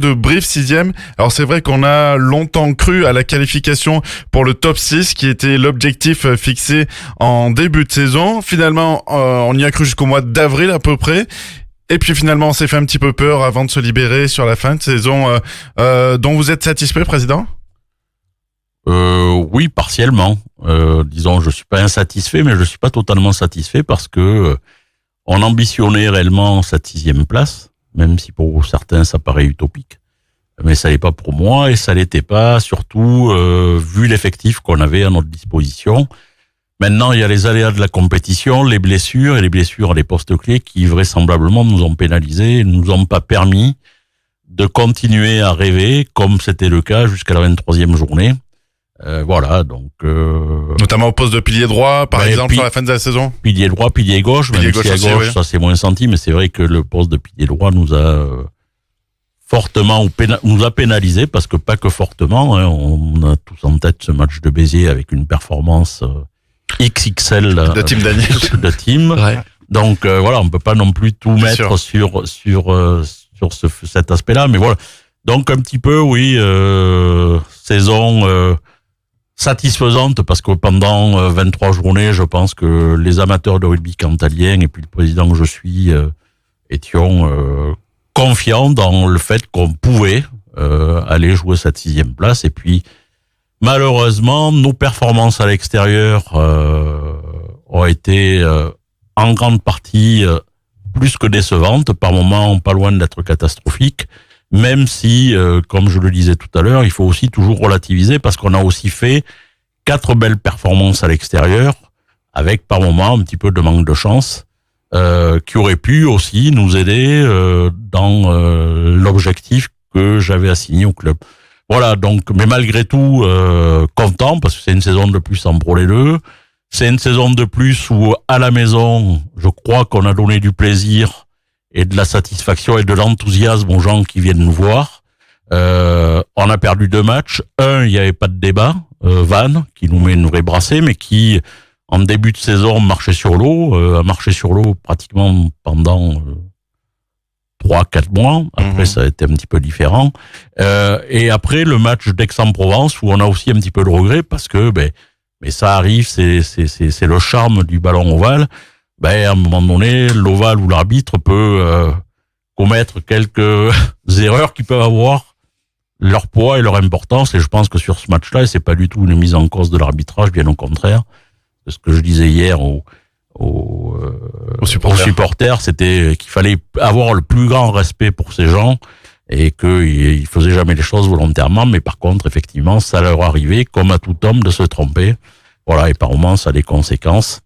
de Brive 6e. Alors c'est vrai qu'on a longtemps cru à la qualification pour le top 6 qui était l'objectif fixé en début de saison. Finalement, on y a cru jusqu'au mois d'avril à peu près. Et puis finalement, on s'est fait un petit peu peur avant de se libérer sur la fin de saison. Dont vous êtes satisfait, Président ? Oui, partiellement. Disons, je suis pas insatisfait, mais je suis pas totalement satisfait parce que on ambitionnait réellement cette 6e place, même si pour certains ça paraît utopique. Mais ça n'est pas pour moi et ça l'était pas, surtout vu l'effectif qu'on avait à notre disposition. Maintenant, il y a les aléas de la compétition, les blessures et les blessures à des postes clés qui vraisemblablement nous ont pénalisés et ne nous ont pas permis de continuer à rêver comme c'était le cas jusqu'à la 23e journée. Voilà, donc... Notamment au poste de pilier droit, par exemple, sur la fin de la saison. Pilier droit, pilier gauche, même si à gauche, oui. Ça c'est moins senti, mais c'est vrai que le poste de pilier droit nous a fortement nous a pénalisé, parce que pas que fortement, hein, on a tous en tête ce match de Béziers avec une performance XXL de Team Daniel. De Team. Ouais. Donc voilà, on peut pas non plus tout mettre sur cet aspect-là, mais voilà. Donc un petit peu, oui, saison satisfaisante, parce que pendant 23 journées, je pense que les amateurs de rugby cantaliens et puis le président que je suis étions confiants dans le fait qu'on pouvait aller jouer cette 6e place. Et puis malheureusement, nos performances à l'extérieur ont été en grande partie plus que décevantes, par moments pas loin d'être catastrophiques. Même si, comme je le disais tout à l'heure, il faut aussi toujours relativiser, parce qu'on a aussi fait 4 belles performances à l'extérieur, avec par moments un petit peu de manque de chance, qui aurait pu aussi nous aider dans l'objectif que j'avais assigné au club. Voilà, donc, mais malgré tout, content, parce que c'est une saison de plus en Pro D2. C'est une saison de plus où, à la maison, je crois qu'on a donné du plaisir et de la satisfaction et de l'enthousiasme aux gens qui viennent nous voir. On a perdu 2 matchs. Un, il n'y avait pas de débat. Vannes, qui nous met une vraie brassée, mais qui, en début de saison, marchait sur l'eau, a marché sur l'eau pratiquement pendant 3-4 mois. Après, ça a été un petit peu différent. Et après, le match d'Aix-en-Provence, où on a aussi un petit peu de regret, parce que, mais ça arrive, c'est le charme du ballon ovale. À un moment donné, l'ovale ou l'arbitre peut commettre quelques erreurs qui peuvent avoir leur poids et leur importance. Et je pense que sur ce match-là, c'est pas du tout une mise en cause de l'arbitrage, bien au contraire. C'est ce que je disais hier aux supporters, c'était qu'il fallait avoir le plus grand respect pour ces gens et qu'ils faisaient jamais les choses volontairement. Mais par contre, effectivement, ça leur arrivait, comme à tout homme, de se tromper. Voilà, et par moments, ça a des conséquences.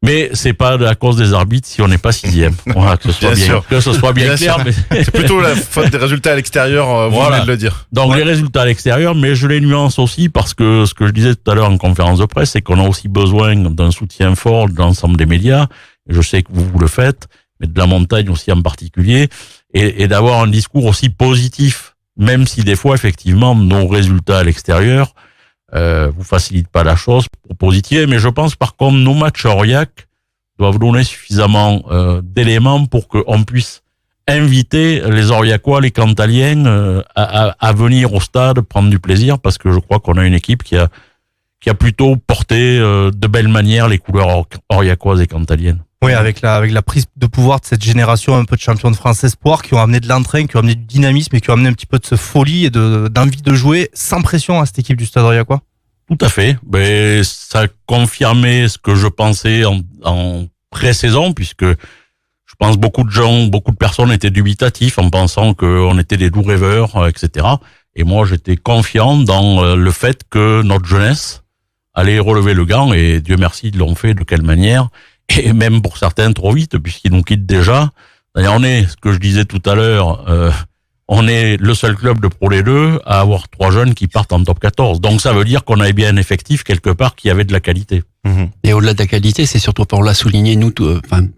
Mais c'est pas à cause des arbitres si on n'est pas 6e. Voilà, que ce soit bien clair. Mais... c'est plutôt la faute des résultats à l'extérieur, vous venez de le dire. Donc les résultats à l'extérieur, mais je les nuance aussi, parce que ce que je disais tout à l'heure en conférence de presse, c'est qu'on a aussi besoin d'un soutien fort de l'ensemble des médias. Je sais que vous le faites, mais de la montagne aussi en particulier, et d'avoir un discours aussi positif, même si des fois, effectivement, nos résultats à l'extérieur vous facilite pas la chose pour positiver, mais je pense par contre nos matchs à Aurillac doivent donner suffisamment d'éléments pour qu'on puisse inviter les Aurillacois, les Cantaliens à venir au stade prendre du plaisir, parce que je crois qu'on a une équipe qui a plutôt porté de belle manière les couleurs aurillacoises et cantaliennes. Oui, avec la prise de pouvoir de cette génération un peu de champions de France espoir, qui ont amené de l'entrain, qui ont amené du dynamisme et qui ont amené un petit peu de folie et d'envie de jouer sans pression à cette équipe du Stade Aurillacois. Tout à fait. Ça confirmait ce que je pensais en pré-saison, puisque je pense beaucoup de personnes étaient dubitatifs en pensant qu'on était des doux rêveurs, etc. Et moi, j'étais confiant dans le fait que notre jeunesse allait relever le gant, et Dieu merci, ils l'ont fait. De quelle manière? Et même pour certains trop vite, puisqu'ils nous quittent déjà. D'ailleurs, on est, ce que je disais tout à l'heure, on est le seul club de Pro D2 à avoir 3 jeunes qui partent en top 14. Donc ça veut dire qu'on avait bien un effectif quelque part qui avait de la qualité. Et au-delà de la qualité, c'est surtout, on l'a souligné, nous,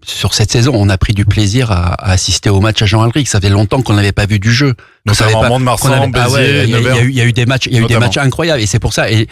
sur cette saison, on a pris du plaisir à assister au match à Jean-Alric. Ça fait longtemps qu'on n'avait pas vu du jeu. Donc ça de Marsan, Béziers, il y a eu des matchs, incroyables. Et c'est pour ça. Et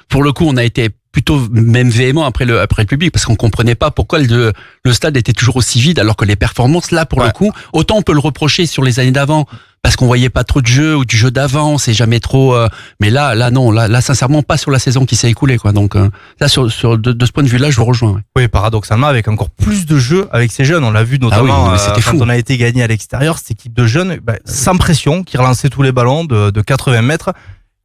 pour le coup, on a été plutôt même véhément après le public, parce qu'on comprenait pas pourquoi le stade était toujours aussi vide, alors que les performances là, pour le coup, autant on peut le reprocher sur les années d'avant, parce qu'on voyait pas trop de jeu ou du jeu d'avance et jamais trop. Mais là, non, là, sincèrement, pas sur la saison qui s'est écoulée, quoi. Donc là, de ce point de vue-là, je vous rejoins. Ouais. Oui, paradoxalement, avec encore plus de jeux avec ces jeunes. On l'a vu notamment mais c'était quand fou. on a été gagné à l'extérieur, cette équipe de jeunes, sans pression, qui relançait tous les ballons de 80 mètres.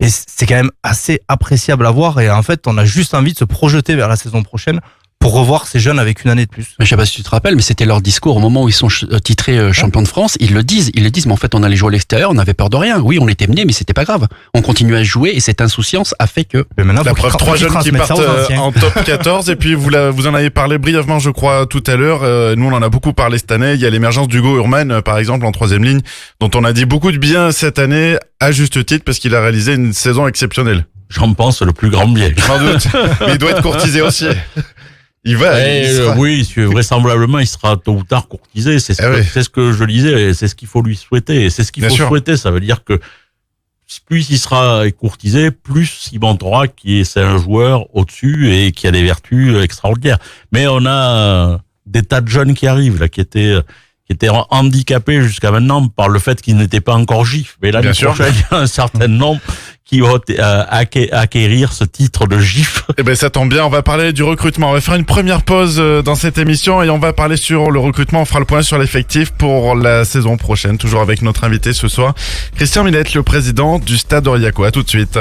Et c'est quand même assez appréciable à voir. Et en fait, on a juste envie de se projeter vers la saison prochaine pour revoir ces jeunes avec une année de plus. Je sais pas si tu te rappelles, mais c'était leur discours au moment où ils sont titrés champions de France. Ils le disent, mais en fait, on allait jouer à l'extérieur, on avait peur de rien. Oui, on était menés, mais c'était pas grave. On continuait à jouer et cette insouciance a fait que. Mais maintenant, La preuve, 3 jeunes qui partent en top 14 et puis vous en avez parlé brièvement, je crois, tout à l'heure. Nous, on en a beaucoup parlé cette année. Il y a l'émergence d'Hugo Urman, par exemple, en 3e ligne, dont on a dit beaucoup de bien cette année, à juste titre, parce qu'il a réalisé une saison exceptionnelle. J'en pense le plus grand bien. Sans doute. Mais il doit être courtisé aussi. Il va. Oui, vraisemblablement, il sera tôt ou tard courtisé. C'est ce que je disais, et c'est ce qu'il faut lui souhaiter. Et c'est ce qu'il faut souhaiter. Ça veut dire que plus il sera courtisé, plus il montrera c'est un joueur au-dessus et qui a des vertus extraordinaires. Mais on a des tas de jeunes qui arrivent là, qui étaient handicapés jusqu'à maintenant par le fait qu'ils n'étaient pas encore GIF. Mais l'année prochaine, il y a un certain nombre qui vont acquérir ce titre de GIF. Eh ben, ça tombe bien, on va parler du recrutement. On va faire une première pause dans cette émission et on va parler sur le recrutement. On fera le point sur l'effectif pour la saison prochaine, toujours avec notre invité ce soir, Christian Millette, le président du Stade Aurillacois. À tout de suite.